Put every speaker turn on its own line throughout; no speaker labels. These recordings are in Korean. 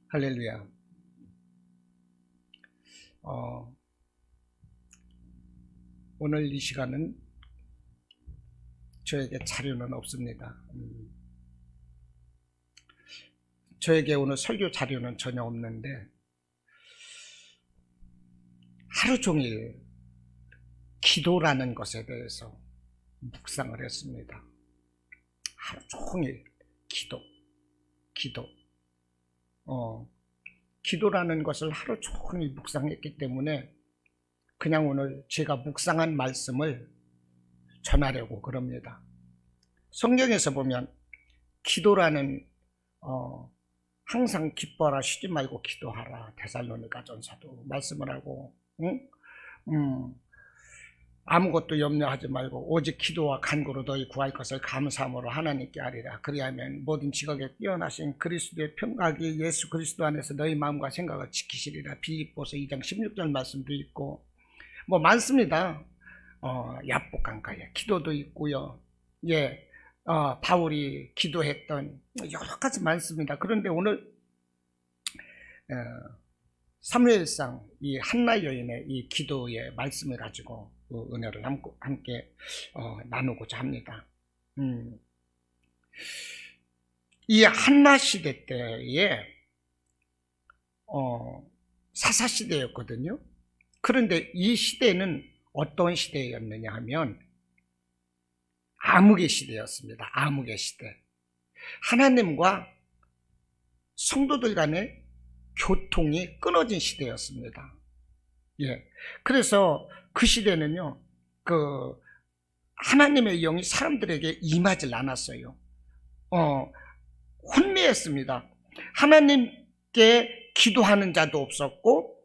할렐루야. 오늘 이 시간은 저에게 자료는 없습니다. 저에게 오늘 설교 자료는 전혀 없는데 하루 종일 기도라는 것에 대해서 묵상을 했습니다. 하루 종일 기도라는 것을 하루 종일 묵상했기 때문에 그냥 오늘 제가 묵상한 말씀을 전하려고 그럽니다. 성경에서 보면 기도라는 항상 기뻐하라 쉬지 말고 기도하라 데살로니가전서도 말씀을 하고 아무것도 염려하지 말고 오직 기도와 간구로 너희 구할 것을 감사함으로 하나님께 아뢰라. 그리하면 모든 지각에 뛰어나신 그리스도의 평강이 예수 그리스도 안에서 너희 마음과 생각을 지키시리라. 빌립보서 2장 16절 말씀도 있고 뭐 많습니다. 야복강가에 기도도 있고요. 바울이 기도했던 여러 가지 많습니다. 그런데 오늘 사무엘상 이 한나 여인의 이 기도의 말씀을 가지고 은혜를 함께 나누고자 합니다. 이 한나 시대 때에 사사시대였거든요. 그런데 이 시대는 어떤 시대였느냐 하면 암흑의 시대였습니다. 암흑의 시대. 하나님과 성도들 간의 교통이 끊어진 시대였습니다. 그래서 그 시대는요, 하나님의 영이 사람들에게 임하질 않았어요. 혼미했습니다. 하나님께 기도하는 자도 없었고,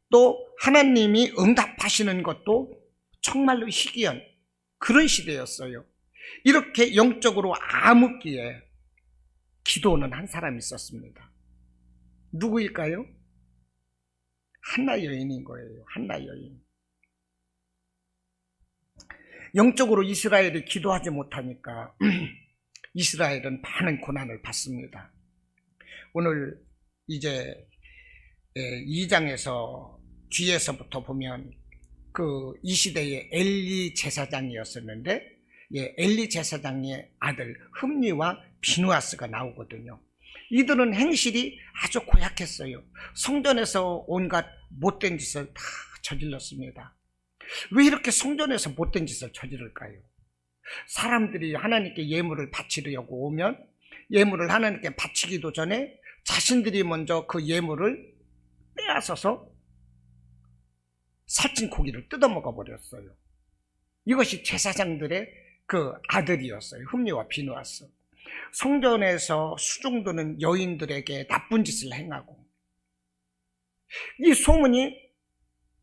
또 하나님이 응답하시는 것도 정말로 희귀한 그런 시대였어요. 이렇게 영적으로 암흑기에 기도는 한 사람이 있었습니다. 누구일까요? 한나 여인인 거예요. 한나 여인. 영적으로 이스라엘이 기도하지 못하니까 이스라엘은 많은 고난을 받습니다. 오늘 이제 2장에서 뒤에서부터 보면 이 시대의 엘리 제사장이었었는데 엘리 제사장의 아들 흠니와 비누아스가 나오거든요. 이들은 행실이 아주 고약했어요. 성전에서 온갖 못된 짓을 다 저질렀습니다. 왜 이렇게 성전에서 못된 짓을 저지를까요? 사람들이 하나님께 예물을 바치려고 오면 예물을 하나님께 바치기도 전에 자신들이 먼저 그 예물을 빼앗아서 살찐 고기를 뜯어먹어 버렸어요. 이것이 제사장들의 그 아들이었어요. 흠니와 비누아스. 성전에서 수종드는 여인들에게 나쁜 짓을 행하고, 이 소문이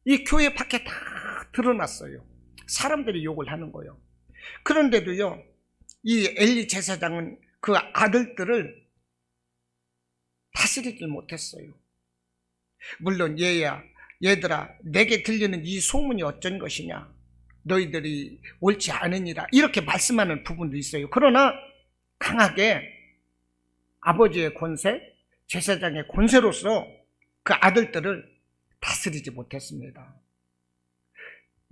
이 교회 밖에 다 드러났어요. 사람들이 욕을 하는 거예요. 그런데도요, 이 엘리 제사장은 그 아들들을 다스리지 못했어요. 물론 얘들아 내게 들리는 이 소문이 어쩐 것이냐, 너희들이 옳지 않으니라, 이렇게 말씀하는 부분도 있어요. 그러나 강하게 아버지의 권세, 제사장의 권세로서 그 아들들을 다스리지 못했습니다.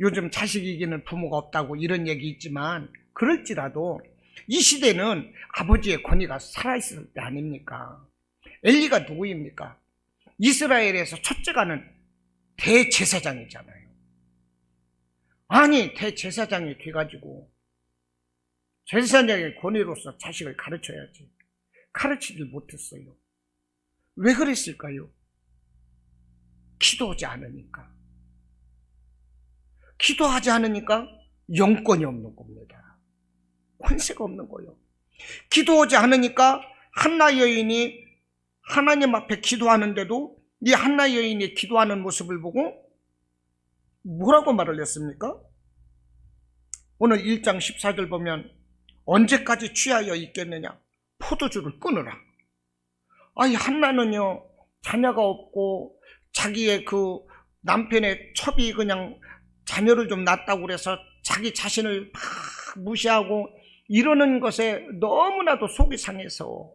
요즘 자식 이기는 부모가 없다고 이런 얘기 있지만, 그럴지라도 이 시대는 아버지의 권위가 살아있을 때 아닙니까? 엘리가 누구입니까? 이스라엘에서 첫째가는 대제사장이잖아요. 아니, 대제사장이 돼가지고 제사장의 권위로서 자식을 가르쳐야지. 가르치질 못했어요. 왜 그랬을까요? 기도하지 않으니까. 기도하지 않으니까 영권이 없는 겁니다. 권세가 없는 거예요. 기도하지 않으니까 한나 여인이 하나님 앞에 기도하는데도 이 한나 여인이 기도하는 모습을 보고 뭐라고 말을 했습니까? 오늘 1장 14절 보면 언제까지 취하여 있겠느냐? 포도주를 끊으라. 아니, 한나는요, 자녀가 없고 자기의 그 남편의 첩이 그냥 자녀를 좀 낳았다고 그래서 자기 자신을 막 무시하고 이러는 것에 너무나도 속이 상해서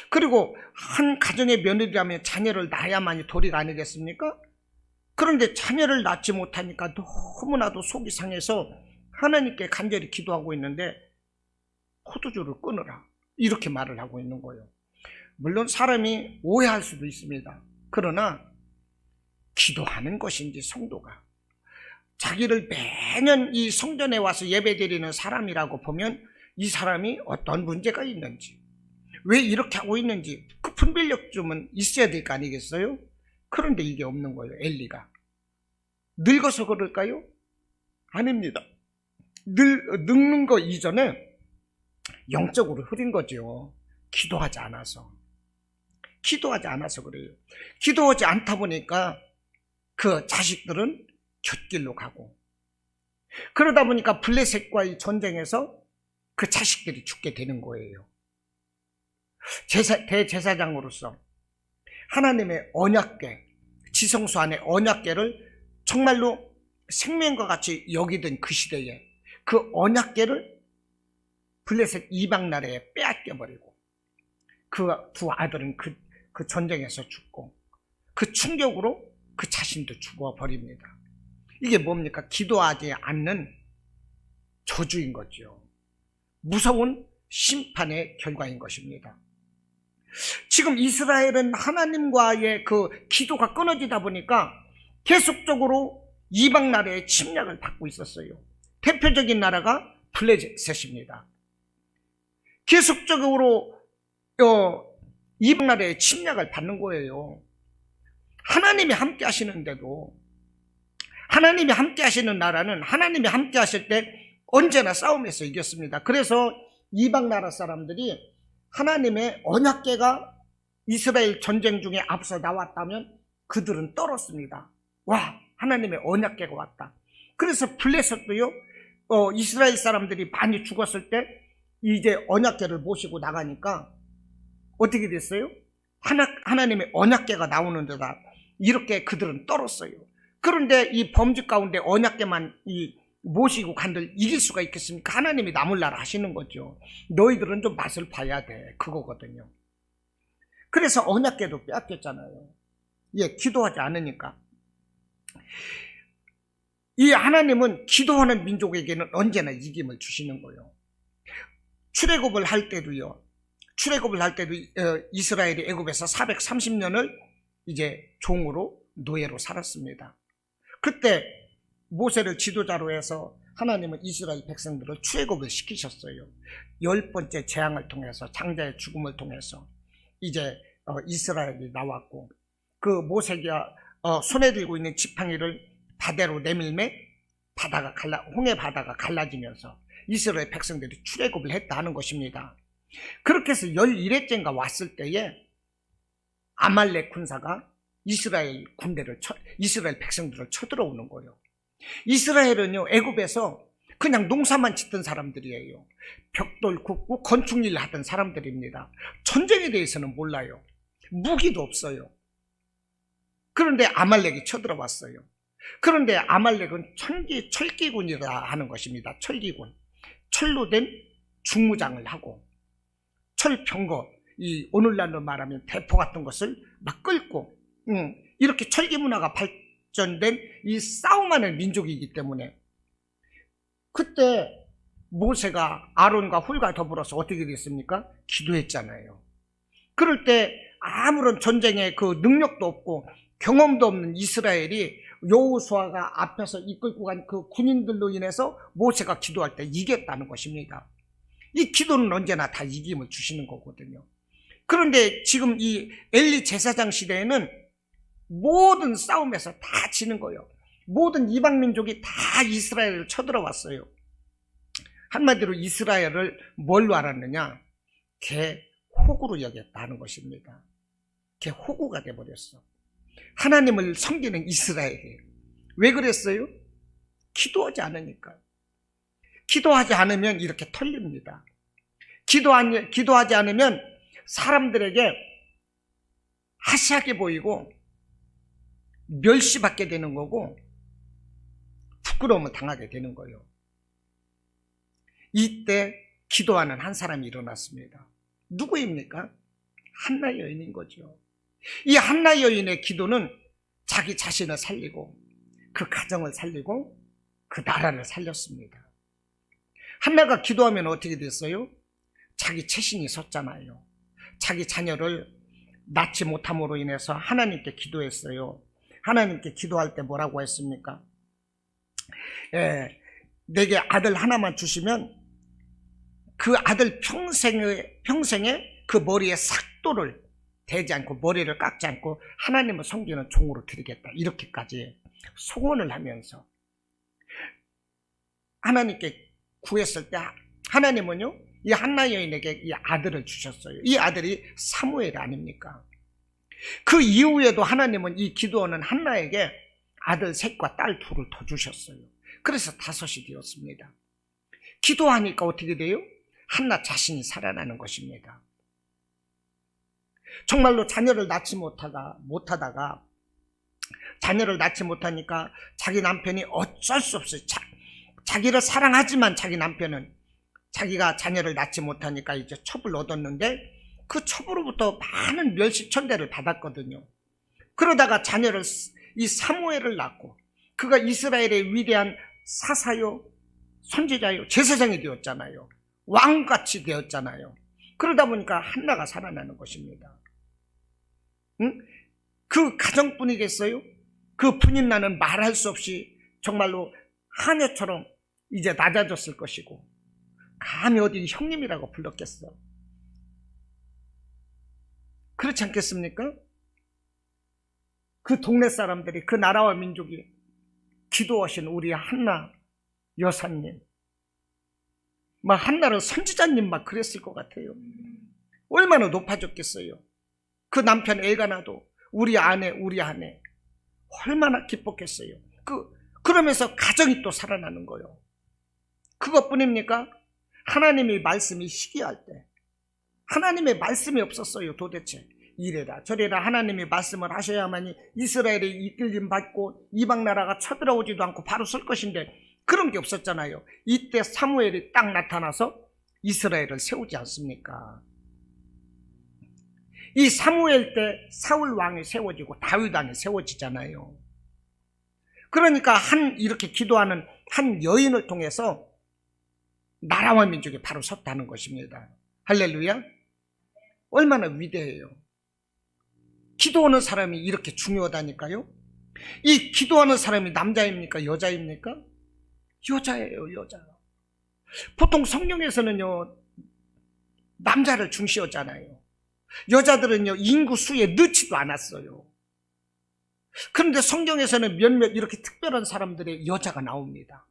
그리고 한 가정의 며느리라면 자녀를 낳아야만이 도리가 아니겠습니까? 그런데 자녀를 낳지 못하니까 너무나도 속이 상해서 하나님께 간절히 기도하고 있는데 포도주를 끊으라 이렇게 말을 하고 있는 거예요. 물론 사람이 오해할 수도 있습니다. 그러나 기도하는 것인지 성도가 자기를 매년 이 성전에 와서 예배드리는 사람이라고 보면 이 사람이 어떤 문제가 있는지, 왜 이렇게 하고 있는지 그 분별력 좀은 있어야 될 거 아니겠어요? 그런데 이게 없는 거예요. 엘리가 늙어서 그럴까요? 아닙니다. 늙는 거 이전에 영적으로 흐린 거죠. 기도하지 않아서 그래요. 기도하지 않다 보니까 그 자식들은 곁길로 가고, 그러다 보니까 블레셋과의 전쟁에서 그 자식들이 죽게 되는 거예요. 대제사장으로서 하나님의 언약궤, 지성소 안의 언약궤를 정말로 생명과 같이 여기던 그 시대에 그 언약궤를 블레셋 이방 나라에 빼앗겨버리고 그 두 아들은 그 전쟁에서 죽고 그 충격으로 그 자신도 죽어버립니다. 이게 뭡니까? 기도하지 않는 저주인 거죠. 무서운 심판의 결과인 것입니다. 지금 이스라엘은 하나님과의 그 기도가 끊어지다 보니까 계속적으로 이방 나라의 침략을 받고 있었어요. 대표적인 나라가 블레셋입니다. 계속적으로 이방 나라의 침략을 받는 거예요. 하나님이 함께 하시는데도, 하나님이 함께 하시는 나라는 하나님이 함께 하실 때 언제나 싸움에서 이겼습니다. 그래서 이방 나라 사람들이 하나님의 언약궤가 이스라엘 전쟁 중에 앞서 나왔다면 그들은 떨었습니다. 와, 하나님의 언약궤가 왔다. 그래서 블레셋도요, 이스라엘 사람들이 많이 죽었을 때 이제 언약궤를 모시고 나가니까 어떻게 됐어요? 하나님의 언약궤가 나오는 데다 이렇게 그들은 떨었어요. 그런데 이 범죄 가운데 언약궤만 모시고 간들 이길 수가 있겠습니까? 하나님이 남을 나라 하시는 거죠. 너희들은 좀 맛을 봐야 돼. 그거거든요. 그래서 언약궤도 빼앗겼잖아요. 예, 기도하지 않으니까. 이 하나님은 기도하는 민족에게는 언제나 이김을 주시는 거예요. 출애굽을 할 때도 이스라엘이 애굽에서 430년을 이제 종으로 노예로 살았습니다. 그때 모세를 지도자로 해서 하나님은 이스라엘 백성들을 출애굽을 시키셨어요. 10번째 재앙을 통해서, 장자의 죽음을 통해서 이제 이스라엘이 나왔고, 그 모세가 손에 들고 있는 지팡이를 바다로 내밀매 홍해 바다가 갈라지면서 이스라엘 백성들이 출애굽을 했다 하는 것입니다. 그렇게 해서 11회째인가 왔을 때에 아말렉 군사가 이스라엘 백성들을 쳐들어오는 거예요. 이스라엘은요, 애굽에서 그냥 농사만 짓던 사람들이에요. 벽돌 굽고 건축일 하던 사람들입니다. 전쟁에 대해서는 몰라요. 무기도 없어요. 그런데 아말렉이 쳐들어왔어요. 그런데 아말렉은 철기군이라 하는 것입니다. 철기군. 철로 된 중무장을 하고 철병거, 오늘날로 말하면 대포 같은 것을 막 끌고, 이렇게 철기 문화가 발전된 이 싸움하는 민족이기 때문에 그때 모세가 아론과 훌과 더불어서 어떻게 됐습니까? 기도했잖아요. 그럴 때 아무런 전쟁의 그 능력도 없고 경험도 없는 이스라엘이 여호수아가 앞에서 이끌고 간 그 군인들로 인해서 모세가 기도할 때 이겼다는 것입니다. 이 기도는 언제나 다 이김을 주시는 거거든요. 그런데 지금 이 엘리 제사장 시대에는 모든 싸움에서 다 지는 거예요. 모든 이방 민족이 다 이스라엘을 쳐들어왔어요. 한마디로 이스라엘을 뭘로 알았느냐? 개 호구로 여겼다는 것입니다. 개 호구가 돼버렸어. 하나님을 섬기는 이스라엘이에요. 왜 그랬어요? 기도하지 않으니까. 기도하지 않으면 이렇게 털립니다. 기도하지 않으면 사람들에게 하시하게 보이고 멸시받게 되는 거고 부끄러움을 당하게 되는 거예요. 이때 기도하는 한 사람이 일어났습니다. 누구입니까? 한나 여인인 거죠. 이 한나 여인의 기도는 자기 자신을 살리고 그 가정을 살리고 그 나라를 살렸습니다. 한나가 기도하면 어떻게 됐어요? 자기 채신이 섰잖아요. 자기 자녀를 낳지 못함으로 인해서 하나님께 기도했어요. 하나님께 기도할 때 뭐라고 했습니까? 내게 아들 하나만 주시면 그 아들 평생에 그 머리에 삭도를 대지 않고 머리를 깎지 않고 하나님을 섬기는 종으로 드리겠다. 이렇게까지 소원을 하면서 하나님께 구했을 때 하나님은요, 이 한나 여인에게 이 아들을 주셨어요. 이 아들이 사무엘 아닙니까? 그 이후에도 하나님은 이 기도하는 한나에게 아들 셋과 딸 둘을 더 주셨어요. 그래서 5이 되었습니다. 기도하니까 어떻게 돼요? 한나 자신이 살아나는 것입니다. 정말로 자녀를 낳지 못하다가 자녀를 낳지 못하니까 자기 남편이 어쩔 수 없어요. 자기를 사랑하지만 자기 남편은 자기가 자녀를 낳지 못하니까 이제 첩을 얻었는데 그 첩으로부터 많은 멸시천대를 받았거든요. 그러다가 자녀를 이 사무엘을 낳고 그가 이스라엘의 위대한 사사요, 선지자요, 제사장이 되었잖아요. 왕같이 되었잖아요. 그러다 보니까 한나가 살아나는 것입니다. 응? 그 가정뿐이겠어요? 그 분인나는 말할 수 없이 정말로 하녀처럼 이제 낮아졌을 것이고 감히 어디 형님이라고 불렀겠어. 그렇지 않겠습니까? 그 동네 사람들이, 그 나라와 민족이 기도하신 우리 한나 여사님, 막 한나를 선지자님 막 그랬을 것 같아요. 얼마나 높아졌겠어요. 그 남편 엘가나도 우리 아내 얼마나 기뻤겠어요. 그러면서 가정이 또 살아나는 거예요. 그것뿐입니까? 하나님의 말씀이 희귀할 때, 하나님의 말씀이 없었어요. 도대체 이래라 저래라 하나님이 말씀을 하셔야만이 이스라엘의 이끌림 받고 이방 나라가 쳐들어오지도 않고 바로 설 것인데 그런 게 없었잖아요. 이때 사무엘이 딱 나타나서 이스라엘을 세우지 않습니까? 이 사무엘 때 사울 왕이 세워지고 다윗 왕이 세워지잖아요. 그러니까 이렇게 기도하는 한 여인을 통해서 나라와 민족이 바로 섰다는 것입니다. 할렐루야. 얼마나 위대해요. 기도하는 사람이 이렇게 중요하다니까요. 이 기도하는 사람이 남자입니까? 여자입니까? 여자예요, 여자. 보통 성경에서는요, 남자를 중시하잖아요. 여자들은요, 인구 수에 넣지도 않았어요. 그런데 성경에서는 몇몇 이렇게 특별한 사람들의 여자가 나옵니다.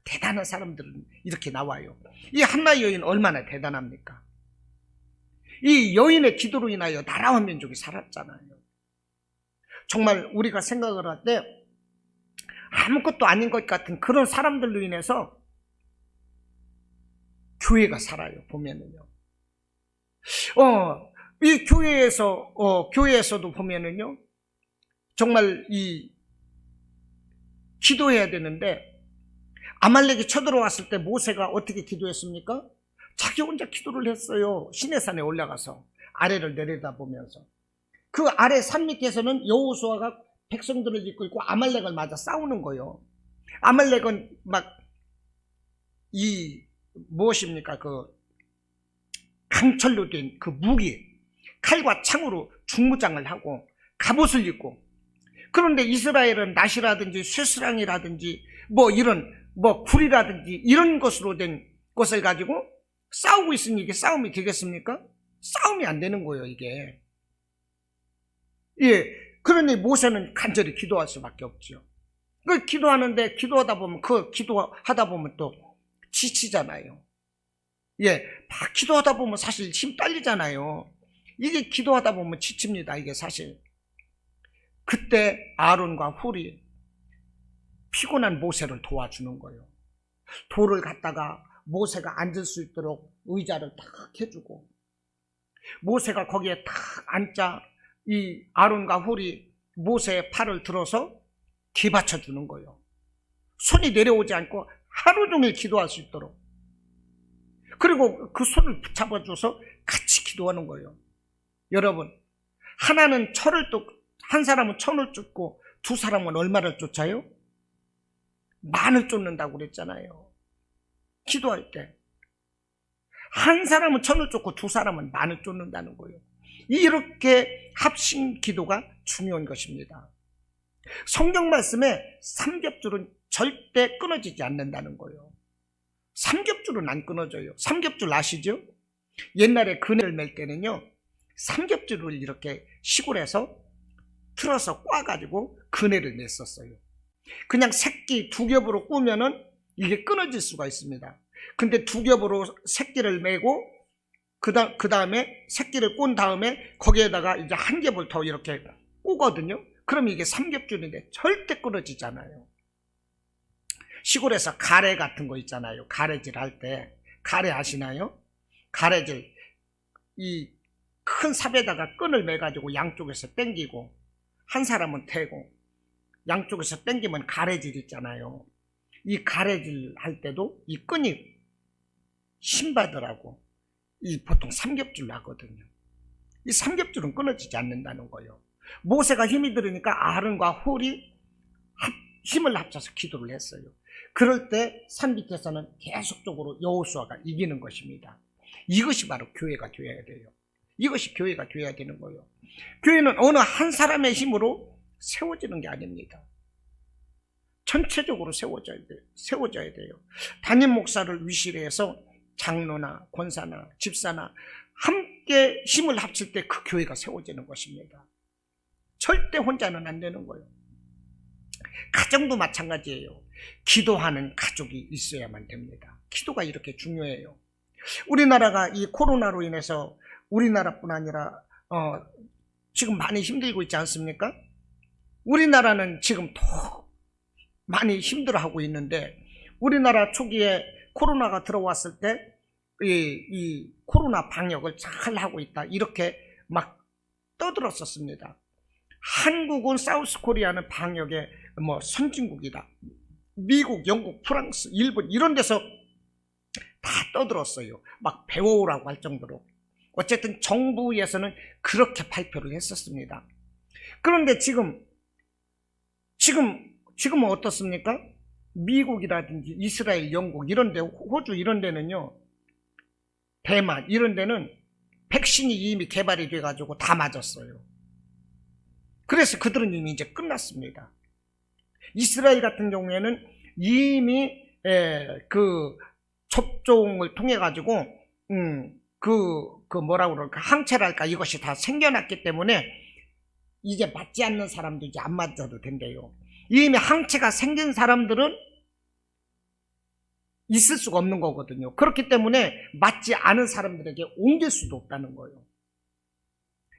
대단한 사람들은 이렇게 나와요. 이 한나 여인 얼마나 대단합니까? 이 여인의 기도로 인하여 나라와 민족이 살았잖아요. 정말 우리가 생각을 할 때 아무것도 아닌 것 같은 그런 사람들로 인해서 교회가 살아요. 보면은요. 이 교회에서도 보면은요. 정말 기도해야 되는데 아말렉이 쳐들어왔을 때 모세가 어떻게 기도했습니까? 자기 혼자 기도를 했어요. 시내산에 올라가서 아래를 내려다보면서. 그 아래 산 밑에서는 여호수아가 백성들을 이끌고 아말렉을 맞아 싸우는 거예요. 아말렉은 무엇입니까? 강철로 된 그 무기, 칼과 창으로 중무장을 하고 갑옷을 입고. 그런데 이스라엘은 낫이라든지 쇠스랑이라든지 굴이라든지 이런 것으로 된 것을 가지고 싸우고 있으니 이게 싸움이 되겠습니까? 싸움이 안 되는 거예요, 이게. 예. 그러니 모세는 간절히 기도할 수밖에 없죠. 기도하다 보면 또 지치잖아요. 예. 막 기도하다 보면 사실 힘 딸리잖아요. 이게 기도하다 보면 지칩니다, 이게 사실. 그때 아론과 훌이 피곤한 모세를 도와주는 거예요. 돌을 갖다가 모세가 앉을 수 있도록 의자를 탁 해주고, 모세가 거기에 탁 앉자 이 아론과 훌이 모세의 팔을 들어서 기받쳐 주는 거예요. 손이 내려오지 않고 하루 종일 기도할 수 있도록. 그리고 그 손을 붙잡아줘서 같이 기도하는 거예요. 여러분, 한 사람은 천을 쫓고 두 사람은 얼마를 쫓아요? 만을 쫓는다고 그랬잖아요. 기도할 때. 한 사람은 천을 쫓고 두 사람은 만을 쫓는다는 거예요. 이렇게 합심 기도가 중요한 것입니다. 성경 말씀에 삼겹줄은 절대 끊어지지 않는다는 거예요. 삼겹줄은 안 끊어져요. 삼겹줄 아시죠? 옛날에 그네를 맬 때는요, 삼겹줄을 이렇게 시골에서 틀어서 꽈가지고 그네를 냈었어요. 그냥 새끼 두 겹으로 꾸면은 이게 끊어질 수가 있습니다. 근데 두 겹으로 새끼를 메고 그 다음에 새끼를 꼰 다음에 거기에다가 이제 한 겹을 더 이렇게 꾸거든요. 그럼 이게 삼겹줄인데 절대 끊어지잖아요. 시골에서 가래 같은 거 있잖아요. 가래질 할 때. 가래 아시나요? 가래질. 이 큰 삽에다가 끈을 매가지고 양쪽에서 당기고 한 사람은 태고 양쪽에서 당기면 가래질 있잖아요. 이 가래질 할 때도 이 끈이 힘받으라고 이 보통 삼겹줄로 하거든요. 이 삼겹줄은 끊어지지 않는다는 거예요. 모세가 힘이 들으니까 아론과 홀이 힘을 합쳐서 기도를 했어요. 그럴 때 산 밑에서는 계속적으로 여호수아가 이기는 것입니다. 이것이 바로 교회가 되어야 돼요. 이것이 교회가 되어야 되는 거예요. 교회는 어느 한 사람의 힘으로 세워지는 게 아닙니다. 전체적으로 세워져야 돼요. 담임 목사를 위시로 해서 장로나 권사나 집사나 함께 힘을 합칠 때 그 교회가 세워지는 것입니다. 절대 혼자는 안 되는 거예요. 가정도 마찬가지예요. 기도하는 가족이 있어야만 됩니다. 기도가 이렇게 중요해요. 우리나라가 이 코로나로 인해서 우리나라뿐 아니라 지금 많이 힘들고 있지 않습니까? 우리나라는 지금 더 많이 힘들어하고 있는데 우리나라 초기에 코로나가 들어왔을 때 이 코로나 방역을 잘 하고 있다 이렇게 막 떠들었었습니다. 한국은 사우스 코리아는 방역의 선진국이다. 미국, 영국, 프랑스, 일본 이런 데서 다 떠들었어요. 막 배워오라고 할 정도로. 어쨌든 정부에서는 그렇게 발표를 했었습니다. 그런데 지금은 어떻습니까? 미국이라든지 이스라엘, 영국 이런 데, 호주 이런 데는요, 대만 이런 데는 백신이 이미 개발이 돼가지고 다 맞았어요. 그래서 그들은 이미 이제 끝났습니다. 이스라엘 같은 경우에는 이미 그 접종을 통해 가지고 그 뭐라고 그럴까 항체랄까 이것이 다 생겨났기 때문에 이제 맞지 않는 사람도 이제 안 맞아도 된대요. 이미 항체가 생긴 사람들은 있을 수가 없는 거거든요. 그렇기 때문에 맞지 않은 사람들에게 옮길 수도 없다는 거예요.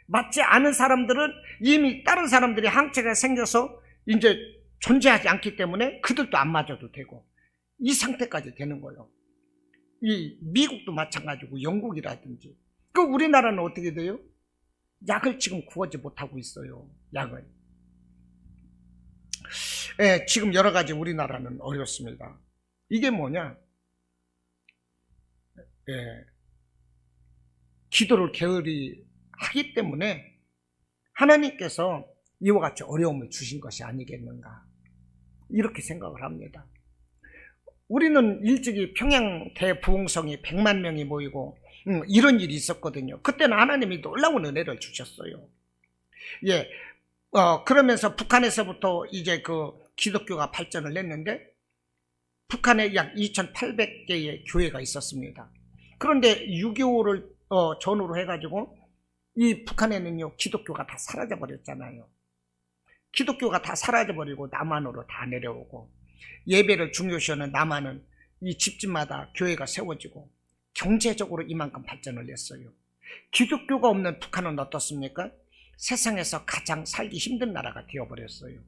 맞지 않은 사람들은 이미 다른 사람들이 항체가 생겨서 이제 존재하지 않기 때문에 그들도 안 맞아도 되고 이 상태까지 되는 거예요. 이 미국도 마찬가지고 영국이라든지. 그 우리나라는 어떻게 돼요? 약을 지금 구하지 못하고 있어요. 약을. 지금 여러 가지 우리나라는 어렵습니다. 이게 뭐냐? 기도를 게으리 하기 때문에 하나님께서 이와 같이 어려움을 주신 것이 아니겠는가 이렇게 생각을 합니다. 우리는 일찍이 평양 대부흥성이 100만 명이 모이고 이런 일이 있었거든요. 그때는 하나님이 놀라운 은혜를 주셨어요. 그러면서 북한에서부터 이제 그 기독교가 발전을 했는데 북한에 약 2,800개의 교회가 있었습니다. 그런데 6.25를 전후로 해가지고 이 북한에는요 기독교가 다 사라져버렸잖아요. 기독교가 다 사라져버리고 남한으로 다 내려오고 예배를 중요시하는 남한은 이 집집마다 교회가 세워지고 경제적으로 이만큼 발전을 했어요. 기독교가 없는 북한은 어떻습니까? 세상에서 가장 살기 힘든 나라가 되어버렸어요.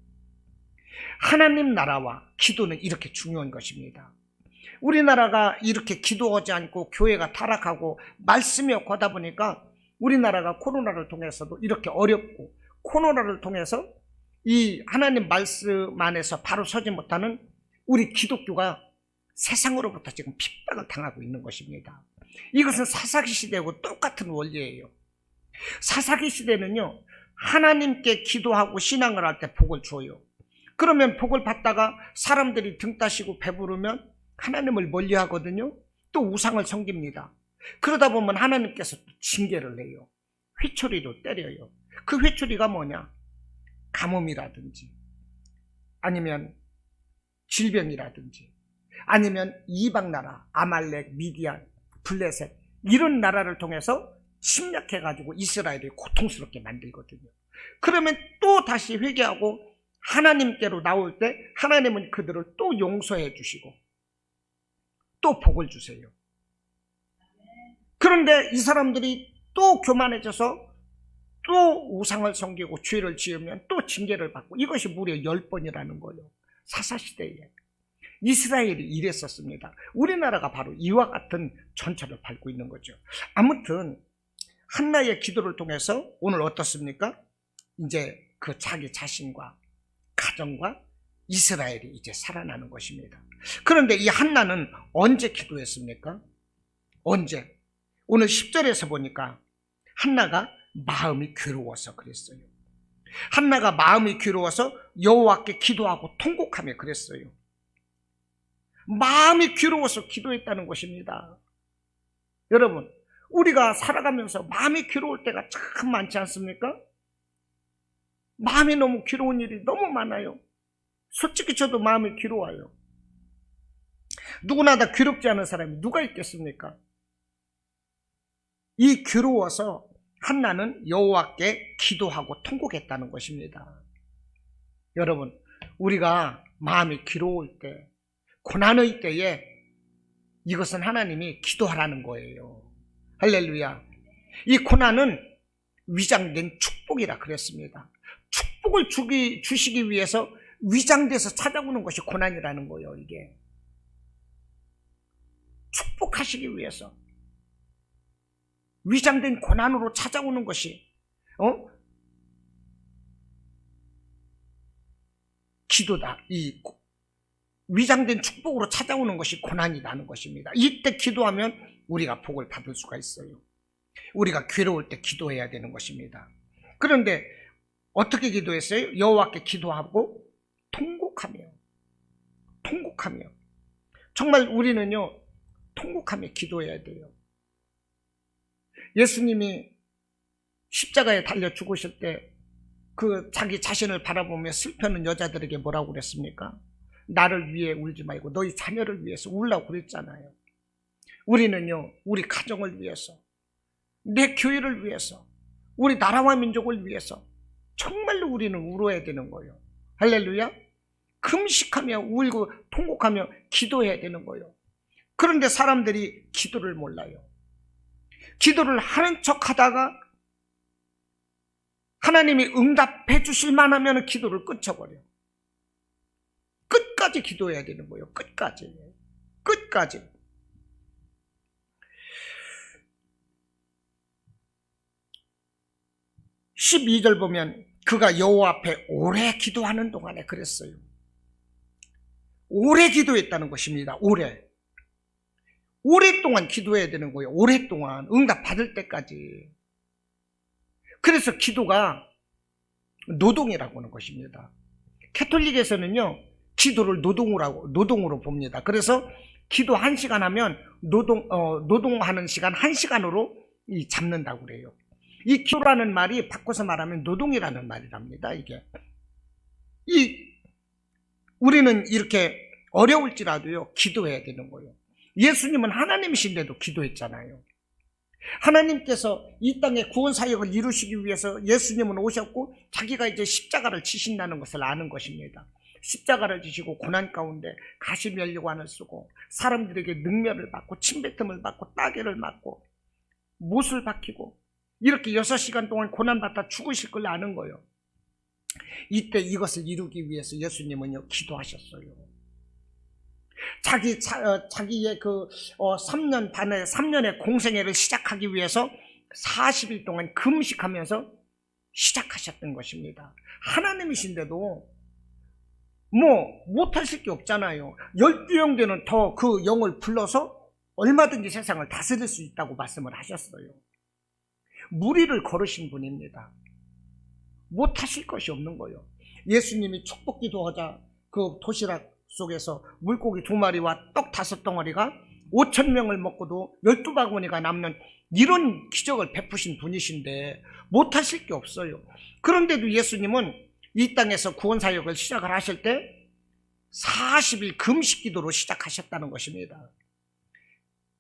하나님 나라와 기도는 이렇게 중요한 것입니다. 우리나라가 이렇게 기도하지 않고 교회가 타락하고 말씀이 없고 하다 보니까 우리나라가 코로나를 통해서도 이렇게 어렵고 코로나를 통해서 이 하나님 말씀 안에서 바로 서지 못하는 우리 기독교가 세상으로부터 지금 핍박을 당하고 있는 것입니다. 이것은 사사기 시대하고 똑같은 원리예요. 사사기 시대는요, 하나님께 기도하고 신앙을 할 때 복을 줘요. 그러면 복을 받다가 사람들이 등 따시고 배부르면 하나님을 멀리 하거든요. 또 우상을 섬깁니다. 그러다 보면 하나님께서 또 징계를 내요. 회초리로 때려요. 그 회초리가 뭐냐? 가뭄이라든지, 아니면 질병이라든지, 아니면 이방 나라, 아말렉, 미디안, 블레셋, 이런 나라를 통해서 침략해가지고 이스라엘을 고통스럽게 만들거든요. 그러면 또 다시 회개하고 하나님께로 나올 때 하나님은 그들을 또 용서해 주시고 또 복을 주세요. 그런데 이 사람들이 또 교만해져서 또 우상을 섬기고 죄를 지으면 또 징계를 받고, 이것이 무려 10번이라는 거예요. 사사시대에 이스라엘이 이랬었습니다. 우리나라가 바로 이와 같은 전철을 밟고 있는 거죠. 아무튼 한나의 기도를 통해서 오늘 어떻습니까? 이제 그 자기 자신과 가정과 이스라엘이 이제 살아나는 것입니다. 그런데 이 한나는 언제 기도했습니까? 언제? 오늘 10절에서 보니까 한나가 마음이 괴로워서 그랬어요. 한나가 마음이 괴로워서 여호와께 기도하고 통곡하며 그랬어요. 마음이 괴로워서 기도했다는 것입니다. 여러분, 우리가 살아가면서 마음이 괴로울 때가 참 많지 않습니까? 마음이 너무 괴로운 일이 너무 많아요. 솔직히 저도 마음이 괴로워요. 누구나 다 괴롭지 않은 사람이 누가 있겠습니까? 이 괴로워서 한나는 여호와께 기도하고 통곡했다는 것입니다. 여러분, 우리가 마음이 괴로울 때, 고난의 때에 이것은 하나님이 기도하라는 거예요. 할렐루야. 이 고난은 위장된 축복이라 그랬습니다. 축복을 주시기 위해서 위장돼서 찾아오는 것이 고난이라는 거예요. 이게 축복하시기 위해서 위장된 고난으로 찾아오는 것이 기도다. 이 위장된 축복으로 찾아오는 것이 고난이라는 것입니다. 이때 기도하면 우리가 복을 받을 수가 있어요. 우리가 괴로울 때 기도해야 되는 것입니다. 그런데 어떻게 기도했어요? 여호와께 기도하고 통곡하며. 정말 우리는요, 통곡하며 기도해야 돼요. 예수님이 십자가에 달려 죽으실 때 그 자기 자신을 바라보며 슬퍼하는 여자들에게 뭐라고 그랬습니까? 나를 위해 울지 말고 너희 자녀를 위해서 울라고 그랬잖아요. 우리는요, 우리 가정을 위해서, 내 교회를 위해서, 우리 나라와 민족을 위해서 정말로 우리는 울어야 되는 거예요. 할렐루야. 금식하며 울고 통곡하며 기도해야 되는 거예요. 그런데 사람들이 기도를 몰라요. 기도를 하는 척 하다가 하나님이 응답해 주실만 하면 기도를 끊쳐버려요. 끝까지 기도해야 되는 거예요. 끝까지. 12절 보면 그가 여호와 앞에 오래 기도하는 동안에 그랬어요. 오래 기도했다는 것입니다. 오랫동안 기도해야 되는 거예요. 오랫동안 응답 받을 때까지. 그래서 기도가 노동이라고 하는 것입니다. 캐톨릭에서는요, 기도를 노동으로 봅니다. 그래서 기도 1시간 하면 노동하는 시간 1시간으로 잡는다고 그래요. 이 기도라는 말이 바꿔서 말하면 노동이라는 말이랍니다. 우리는 이렇게 어려울지라도요, 기도해야 되는 거예요. 예수님은 하나님이신데도 기도했잖아요. 하나님께서 이 땅에 구원 사역을 이루시기 위해서 예수님은 오셨고 자기가 이제 십자가를 지신다는 것을 아는 것입니다. 십자가를 지시고 고난 가운데 가시면류관을 쓰고 사람들에게 능멸을 받고 침뱉음을 받고 따개를 맞고 못을 박히고 이렇게 6시간 동안 고난받다 죽으실 걸 아는 거예요. 이때 이것을 이루기 위해서 예수님은요, 기도하셨어요. 자기의 3년의 공생애를 시작하기 위해서 40일 동안 금식하면서 시작하셨던 것입니다. 하나님이신데도 못하실 게 없잖아요. 12형 되는 더 그 영을 불러서 얼마든지 세상을 다스릴 수 있다고 말씀을 하셨어요. 무리를 걸으신 분입니다. 못하실 것이 없는 거예요. 예수님이 축복 기도하자 그 도시락 속에서 물고기 2마리와 떡 5덩어리가 5,000명을 먹고도 12바구니가 남는 이런 기적을 베푸신 분이신데 못하실 게 없어요. 그런데도 예수님은 이 땅에서 구원사역을 시작을 하실 때 40일 금식 기도로 시작하셨다는 것입니다.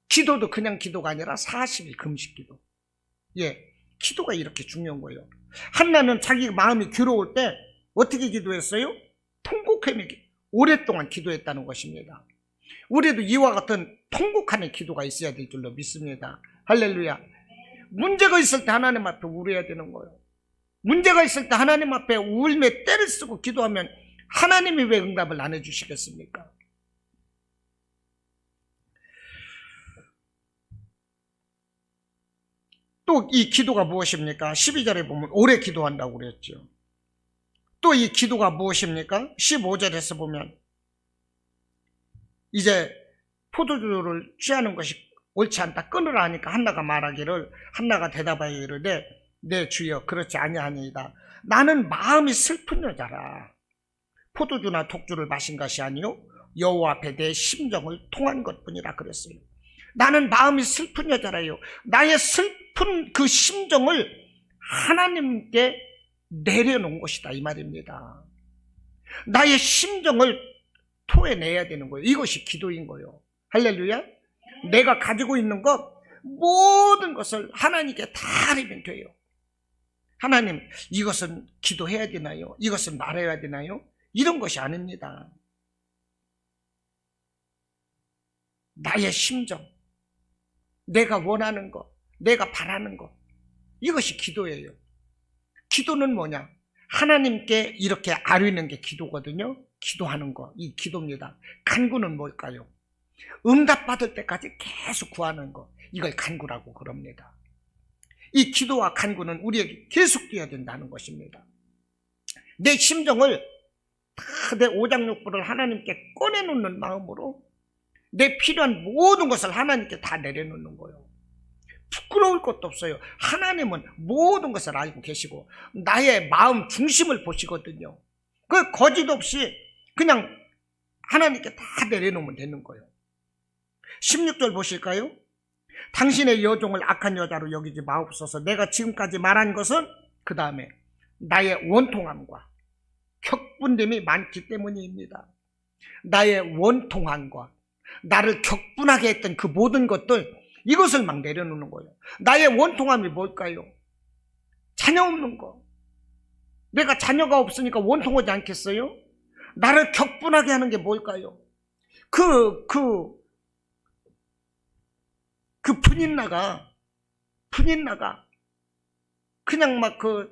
기도도 그냥 기도가 아니라 40일 금식 기도. 기도가 이렇게 중요한 거예요. 한나는 자기 마음이 괴로울 때 어떻게 기도했어요? 통곡하며 오랫동안 기도했다는 것입니다. 우리도 이와 같은 통곡하는 기도가 있어야 될 줄로 믿습니다. 할렐루야. 문제가 있을 때 하나님 앞에 울어야 되는 거예요. 문제가 있을 때 하나님 앞에 울며 떼를 쓰고 기도하면 하나님이 왜 응답을 안 해주시겠습니까? 또 이 기도가 무엇입니까? 12절에 보면 오래 기도한다고 그랬죠. 또 이 기도가 무엇입니까? 15절에서 보면 이제 포도주를 취하는 것이 옳지 않다 끊으라 하니까 한나가 말하기를, 한나가 대답하여 이르되 네 주여 그렇지 아니하니이다. 나는 마음이 슬픈 여자라. 포도주나 독주를 마신 것이 아니요 여호와 앞에 내 심정을 통한 것뿐이라 그랬어요. 나는 마음이 슬픈 여자라요. 나의 슬픈 그 심정을 하나님께 내려놓은 것이다 이 말입니다. 나의 심정을 토해내야 되는 거예요. 이것이 기도인 거예요. 할렐루야. 내가 가지고 있는 것 모든 것을 하나님께 다 아뢰면 돼요. 하나님 이것은 기도해야 되나요? 이것은 말해야 되나요? 이런 것이 아닙니다. 나의 심정, 내가 원하는 것, 내가 바라는 것, 이것이 기도예요. 기도는 뭐냐? 하나님께 이렇게 아뢰는 게 기도거든요. 기도하는 거, 이 기도입니다. 간구는 뭘까요? 응답받을 때까지 계속 구하는 거, 이걸 간구라고 그럽니다. 이 기도와 간구는 우리에게 계속 되어야 된다는 것입니다. 내 심정을 다 내 오장육부를 하나님께 꺼내놓는 마음으로 내 필요한 모든 것을 하나님께 다 내려놓는 거예요. 부끄러울 것도 없어요. 하나님은 모든 것을 알고 계시고 나의 마음 중심을 보시거든요. 그 거짓 없이 그냥 하나님께 다 내려놓으면 되는 거예요. 16절 보실까요? 당신의 여종을 악한 여자로 여기지 마옵소서. 내가 지금까지 말한 것은 그 다음에 나의 원통함과 격분됨이 많기 때문입니다. 나의 원통함과 나를 격분하게 했던 그 모든 것들, 이것을 막 내려놓는 거예요. 나의 원통함이 뭘까요? 자녀 없는 거. 내가 자녀가 없으니까 원통하지 않겠어요? 나를 격분하게 하는 게 뭘까요? 그 분인나가 그냥 막 그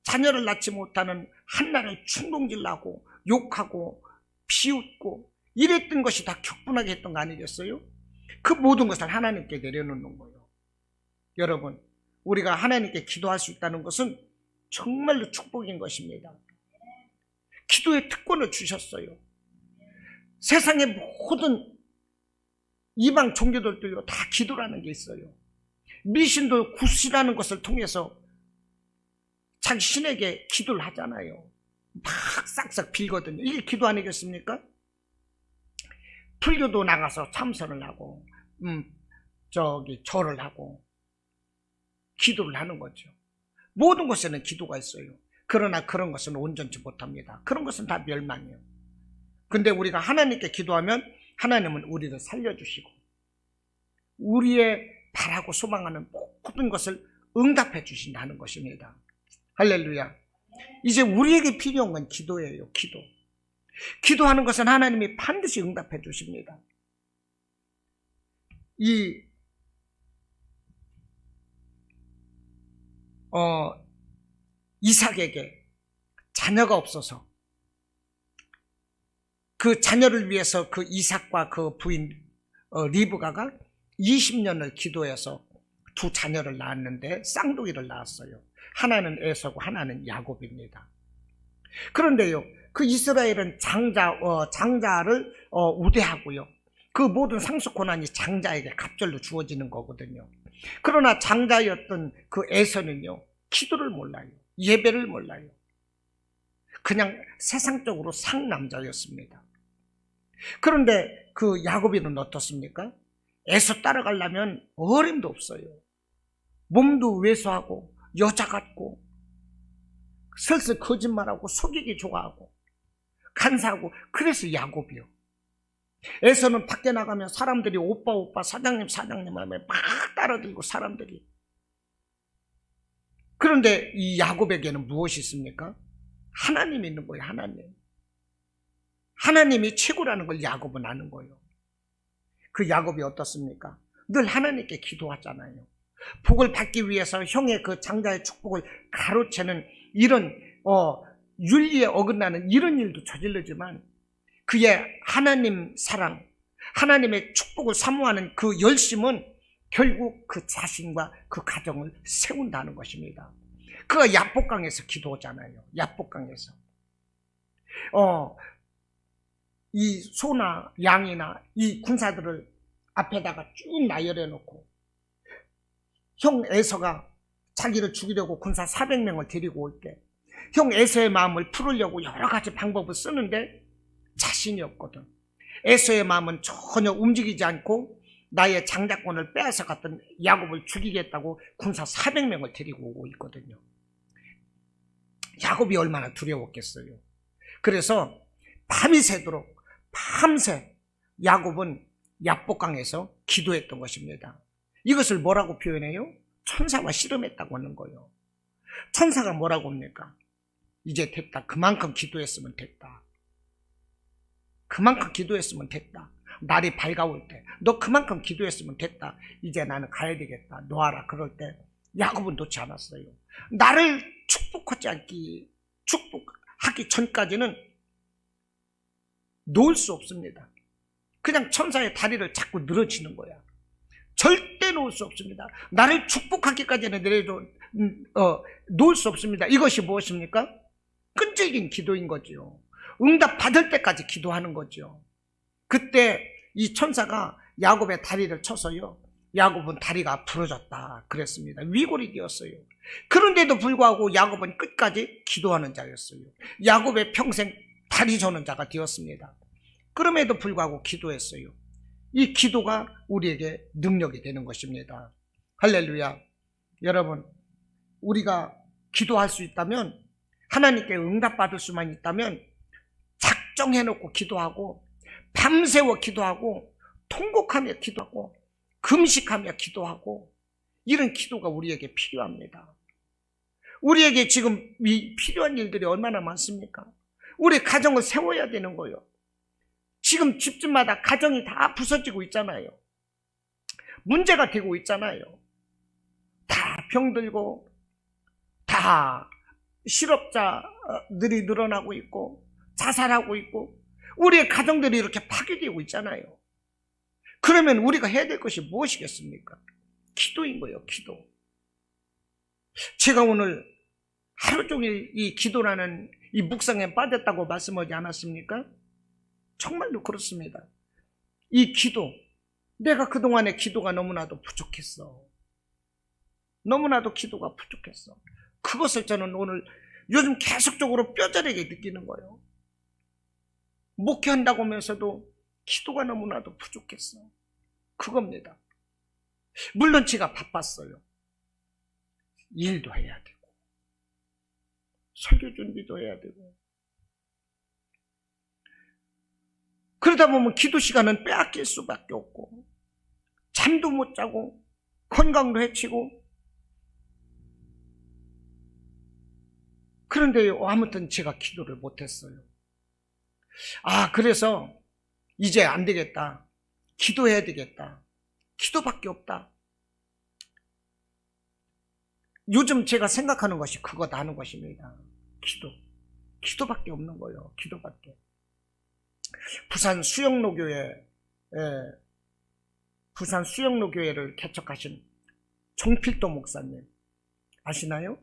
자녀를 낳지 못하는 한나를 충동질나고 욕하고 비웃고 이랬던 것이 다 격분하게 했던 거 아니겠어요? 그 모든 것을 하나님께 내려놓는 거예요. 여러분, 우리가 하나님께 기도할 수 있다는 것은 정말로 축복인 것입니다. 기도의 특권을 주셨어요. 세상의 모든 이방 종교들도요, 다 기도라는 게 있어요. 미신도 굿이라는 것을 통해서 자기 신에게 기도를 하잖아요. 막 싹싹 빌거든요. 이게 기도 아니겠습니까? 불교도 나가서 참선을 하고 절을 하고 기도를 하는 거죠. 모든 것에는 기도가 있어요. 그러나 그런 것은 온전치 못합니다. 그런 것은 다 멸망이에요. 근데 우리가 하나님께 기도하면 하나님은 우리를 살려주시고 우리의 바라고 소망하는 모든 것을 응답해 주신다는 것입니다. 할렐루야. 이제 우리에게 필요한 건 기도예요. 기도. 기도하는 것은 하나님이 반드시 응답해 주십니다. 이삭에게 자녀가 없어서 그 자녀를 위해서 그 이삭과 그 부인 리브가가 20년을 기도해서 두 자녀를 낳았는데 쌍둥이를 낳았어요. 하나는 에서고 하나는 야곱입니다. 그런데요, 그 이스라엘은 장자를 우대하고요. 그 모든 상속 권한이 장자에게 갑절로 주어지는 거거든요. 그러나 장자였던 그 에서는요, 기도를 몰라요. 예배를 몰라요. 그냥 세상적으로 상남자였습니다. 그런데 그 야곱이는 어떻습니까? 에서 따라가려면 어림도 없어요. 몸도 왜소하고 여자 같고 슬슬 거짓말하고 속이기 좋아하고 간사하고, 그래서 야곱이요. 에서는 밖에 나가면 사람들이 오빠 오빠 사장님 사장님 하면 막 따라들고 사람들이. 그런데 이 야곱에게는 무엇이 있습니까? 하나님이 있는 거예요. 하나님이 최고라는 걸 야곱은 아는 거예요. 그 야곱이 어떻습니까? 늘 하나님께 기도하잖아요. 복을 받기 위해서 형의 그 장자의 축복을 가로채는 이런 윤리에 어긋나는 이런 일도 저지르지만, 그의 하나님 사랑, 하나님의 축복을 사모하는 그 열심은 결국 그 자신과 그 가정을 세운다는 것입니다. 그가 야복강에서 기도하잖아요. 야복강에서 이 소나 양이나 이 군사들을 앞에다가 쭉 나열해 놓고, 형 에서가 자기를 죽이려고 군사 400명을 데리고 올 때 형 에서의 마음을 풀으려고 여러 가지 방법을 쓰는데 자신이 없거든. 에서의 마음은 전혀 움직이지 않고 나의 장자권을 빼앗아 갔던 야곱을 죽이겠다고 군사 400명을 데리고 오고 있거든요. 야곱이 얼마나 두려웠겠어요. 그래서 밤이 새도록 밤새 야곱은 야복강에서 기도했던 것입니다. 이것을 뭐라고 표현해요? 천사와 씨름했다고 하는 거예요. 천사가 뭐라고 합니까? 이제 됐다. 그만큼 기도했으면 됐다. 그만큼 기도했으면 됐다. 날이 밝아올 때 너 그만큼 기도했으면 됐다. 이제 나는 가야 되겠다. 놓아라. 그럴 때 야곱은 놓지 않았어요. 나를 축복하기 전까지는 놓을 수 없습니다. 그냥 천사의 다리를 자꾸 늘어지는 거야. 절대 놓을 수 없습니다. 나를 축복하기까지는 놓을 수 없습니다. 이것이 무엇입니까? 끈질긴 기도인 거죠. 응답 받을 때까지 기도하는 거죠. 그때 이 천사가 야곱의 다리를 쳐서요, 야곱은 다리가 부러졌다 그랬습니다. 위골이 되었어요. 그런데도 불구하고 야곱은 끝까지 기도하는 자였어요. 야곱의 평생 다리 저는 자가 되었습니다. 그럼에도 불구하고 기도했어요. 이 기도가 우리에게 능력이 되는 것입니다. 할렐루야. 여러분, 우리가 기도할 수 있다면, 하나님께 응답받을 수만 있다면 작정해놓고 기도하고, 밤새워 기도하고, 통곡하며 기도하고, 금식하며 기도하고, 이런 기도가 우리에게 필요합니다. 우리에게 지금 필요한 일들이 얼마나 많습니까? 우리 가정을 세워야 되는 거예요. 지금 집집마다 가정이 다 부서지고 있잖아요. 문제가 되고 있잖아요. 다 병들고 다 실업자들이 늘어나고 있고 자살하고 있고 우리의 가정들이 이렇게 파괴되고 있잖아요. 그러면 우리가 해야 될 것이 무엇이겠습니까? 기도인 거예요. 기도. 제가 오늘 하루 종일 이 기도라는 이 묵상에 빠졌다고 말씀하지 않았습니까? 정말로 그렇습니다. 이 기도, 내가 그동안의 기도가 너무나도 부족했어. 너무나도 기도가 부족했어. 그것을 저는 오늘 요즘 계속적으로 뼈저리게 느끼는 거예요. 목회한다고 하면서도 기도가 너무나도 부족했어. 그겁니다. 물론 제가 바빴어요. 일도 해야 되고 설교 준비도 해야 되고, 그러다 보면 기도 시간은 빼앗길 수밖에 없고, 잠도 못 자고 건강도 해치고. 그런데 아무튼 제가 기도를 못했어요. 그래서 이제 안 되겠다. 기도해야 되겠다. 기도밖에 없다. 요즘 제가 생각하는 것이 그거다 하는 것입니다. 기도밖에 없는 거예요. 기도밖에. 부산 수영로교회를 개척하신 정필도 목사님 아시나요?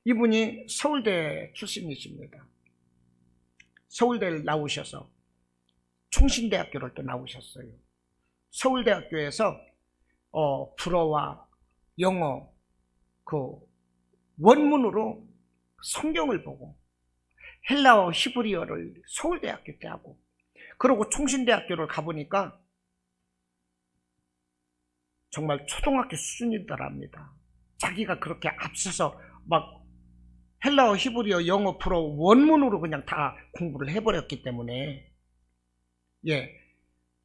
이분이 서울대 출신이십니다. 서울대를 나오셔서 총신대학교를 또 나오셨어요. 서울대학교에서 불어와 영어 그 원문으로 성경을 보고 헬라어 히브리어를 서울대학교 때 하고, 그리고 총신대학교를 가보니까 정말 초등학교 수준이더랍니다. 자기가 그렇게 앞서서 막 헬라어, 히브리어, 영어, 불어 원문으로 그냥 다 공부를 해버렸기 때문에, 예,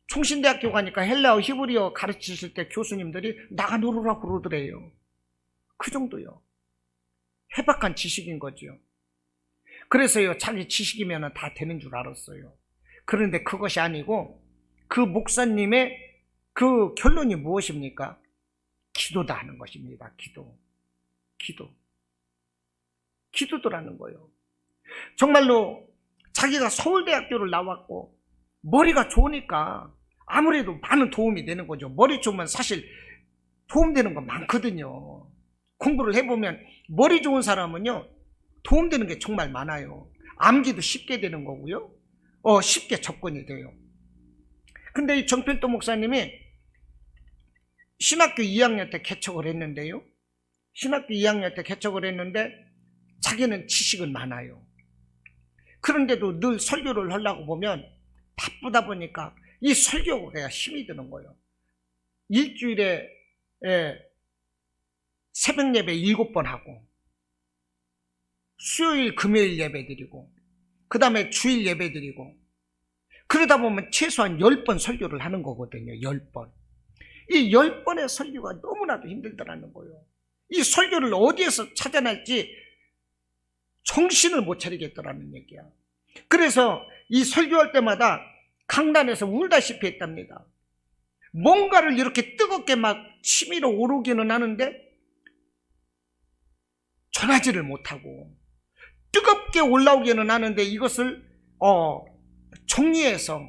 총신대학교 가니까 헬라어, 히브리어 가르치실 때 교수님들이 나가 놀으라 그러더래요. 그 정도요. 해박한 지식인 거죠. 그래서요, 자기 지식이면 다 되는 줄 알았어요. 그런데 그것이 아니고 그 목사님의 그 결론이 무엇입니까? 기도다 하는 것입니다. 기도더라는 거예요. 정말로 자기가 서울대학교를 나왔고 머리가 좋으니까 아무래도 많은 도움이 되는 거죠. 머리 좋으면 사실 도움되는 거 많거든요. 공부를 해보면 머리 좋은 사람은요, 도움되는 게 정말 많아요. 암기도 쉽게 되는 거고요. 쉽게 접근이 돼요. 근데 이 정필도 목사님이 신학교 2학년 때 개척을 했는데요. 신학교 2학년 때 개척을 했는데 자기는 지식은 많아요. 그런데도 늘 설교를 하려고 보면 바쁘다 보니까 이 설교가 힘이 드는 거예요. 일주일에 새벽 예배 7번 하고, 수요일 금요일 예배 드리고, 그 다음에 주일 예배 드리고, 그러다 보면 최소한 10번 설교를 하는 거거든요. 10번. 이 10번의 설교가 너무나도 힘들더라는 거예요. 이 설교를 어디에서 찾아낼지 정신을 못 차리겠더라는 얘기야. 그래서 이 설교할 때마다 강단에서 울다시피 했답니다. 뭔가를 이렇게 뜨겁게 막 치밀어 오르기는 하는데 전하지를 못하고, 뜨겁게 올라오기는 하는데 이것을 정리해서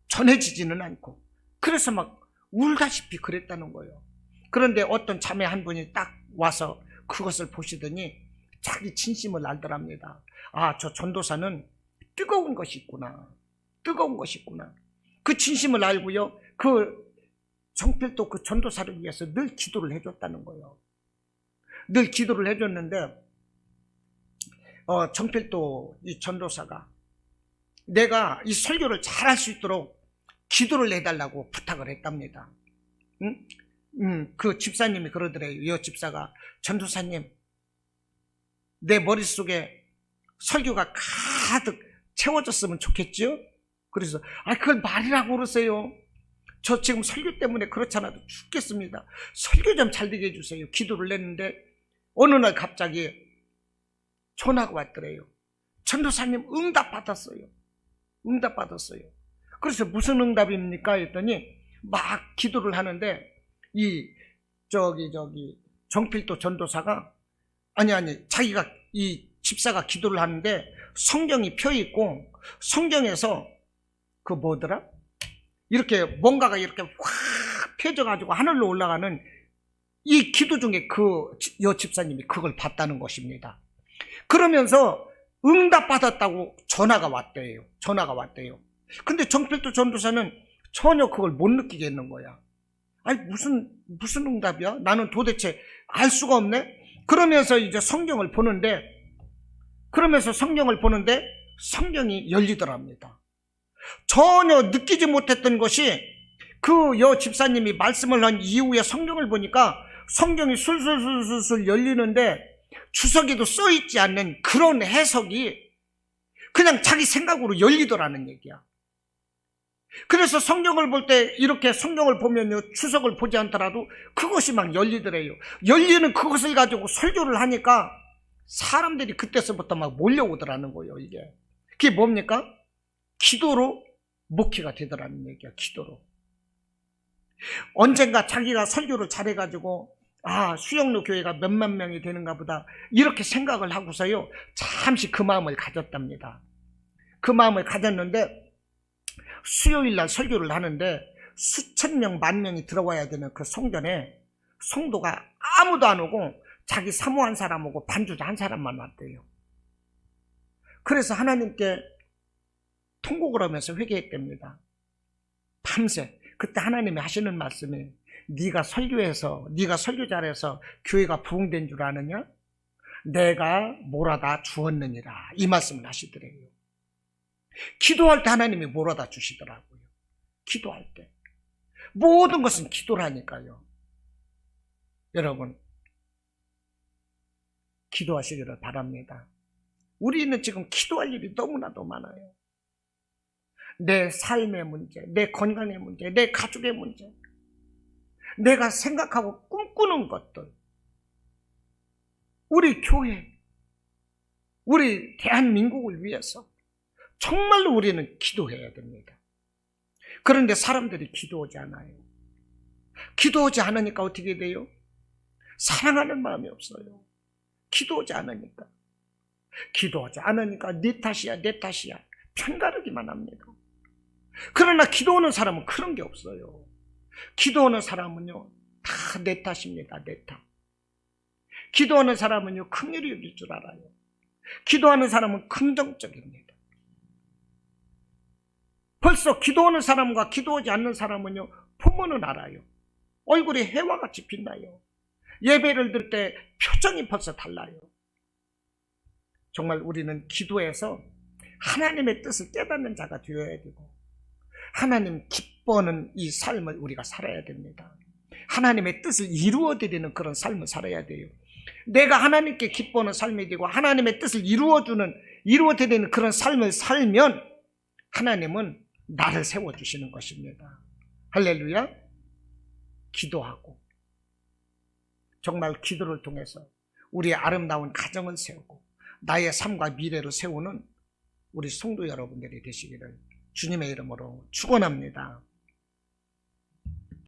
전해지지는 않고, 그래서 막 울다시피 그랬다는 거예요. 그런데 어떤 자매 한 분이 딱 와서 그것을 보시더니 자기 진심을 알더랍니다. 아, 저 전도사는 뜨거운 것이 있구나. 그 진심을 알고요, 그 정필도 그 전도사를 위해서 늘 기도를 해줬다는 거예요. 늘 기도를 해줬는데 정필도 이 전도사가 내가 이 설교를 잘할 수 있도록 기도를 해달라고 부탁을 했답니다. 그 집사님이 그러더래요. 이 집사가, 전도사님, 내 머릿속에 설교가 가득 채워졌으면 좋겠죠? 그래서 그걸 말이라고 그러세요. 저 지금 설교 때문에 그렇잖아도 죽겠습니다. 설교 좀 잘 되게 해주세요. 기도를 했는데 어느 날 갑자기 전화가 왔더래요. 전도사님 응답 받았어요. 그래서 무슨 응답입니까? 했더니 막 기도를 하는데 이 정필도 전도사가 자기가 이 집사가 기도를 하는데 성경이 펴 있고, 성경에서 그 뭐더라? 이렇게 뭔가가 이렇게 확 펴져가지고 하늘로 올라가는 이 기도 중에 여 집사님이 그걸 봤다는 것입니다. 그러면서 응답받았다고 전화가 왔대요. 근데 정필도 전도사는 전혀 그걸 못 느끼겠는 거야. 무슨 응답이야? 나는 도대체 알 수가 없네? 그러면서 이제 성경을 보는데 성경이 열리더랍니다. 전혀 느끼지 못했던 것이 그 여 집사님이 말씀을 한 이후에 성경을 보니까 성경이 술술술술 열리는데 주석에도 써있지 않는 그런 해석이 그냥 자기 생각으로 열리더라는 얘기야. 그래서 성경을 볼 때 이렇게 성경을 보면요, 주석을 보지 않더라도 그것이 막 열리더래요. 열리는 그것을 가지고 설교를 하니까 사람들이 그때서부터 막 몰려오더라는 거예요. 그게 뭡니까? 기도로 목회가 되더라는 얘기야. 기도로. 언젠가 자기가 설교를 잘해가지고 수영로 교회가 몇만 명이 되는가 보다 이렇게 생각을 하고서요, 잠시 그 마음을 가졌답니다. 그 마음을 가졌는데 수요일 날 설교를 하는데 수천 명, 만 명이 들어와야 되는 그 성전에 성도가 아무도 안 오고 자기 사모 한 사람 오고 반주자 한 사람만 왔대요. 그래서 하나님께 통곡을 하면서 회개했답니다. 밤새. 그때 하나님이 하시는 말씀이 네가 설교해서 네가 설교 잘해서 교회가 부흥된 줄 아느냐? 내가 몰아다 주었느니라. 이 말씀을 하시더래요. 기도할 때 하나님이 몰아다 주시더라고요. 기도할 때. 모든 것은 기도라니까요. 여러분, 기도하시기를 바랍니다. 우리는 지금 기도할 일이 너무나도 많아요. 내 삶의 문제, 내 건강의 문제, 내 가족의 문제, 내가 생각하고 꿈꾸는 것들, 우리 교회, 우리 대한민국을 위해서 정말로 우리는 기도해야 됩니다. 그런데 사람들이 기도하지 않아요. 기도하지 않으니까 어떻게 돼요? 사랑하는 마음이 없어요. 기도하지 않으니까. 기도하지 않으니까 네 탓이야, 내 탓이야. 편가르기만 합니다. 그러나 기도하는 사람은 그런 게 없어요. 기도하는 사람은요, 다 내 탓입니다. 내 탓. 기도하는 사람은요, 긍휼히 여길 줄 알아요. 기도하는 사람은 긍정적입니다. 벌써 기도하는 사람과 기도하지 않는 사람은요, 보면은 알아요. 얼굴이 해와 같이 빛나요. 예배를 드릴 때 표정이 벌써 달라요. 정말 우리는 기도해서 하나님의 뜻을 깨닫는 자가 되어야 되고, 하나님 기뻐하는 이 삶을 우리가 살아야 됩니다. 하나님의 뜻을 이루어드리는 그런 삶을 살아야 돼요. 내가 하나님께 기뻐하는 삶이 되고 하나님의 뜻을 이루어드리는 그런 삶을 살면 하나님은 나를 세워주시는 것입니다. 할렐루야. 기도하고 정말 기도를 통해서 우리의 아름다운 가정을 세우고 나의 삶과 미래를 세우는 우리 성도 여러분들이 되시기를 주님의 이름으로 축원합니다.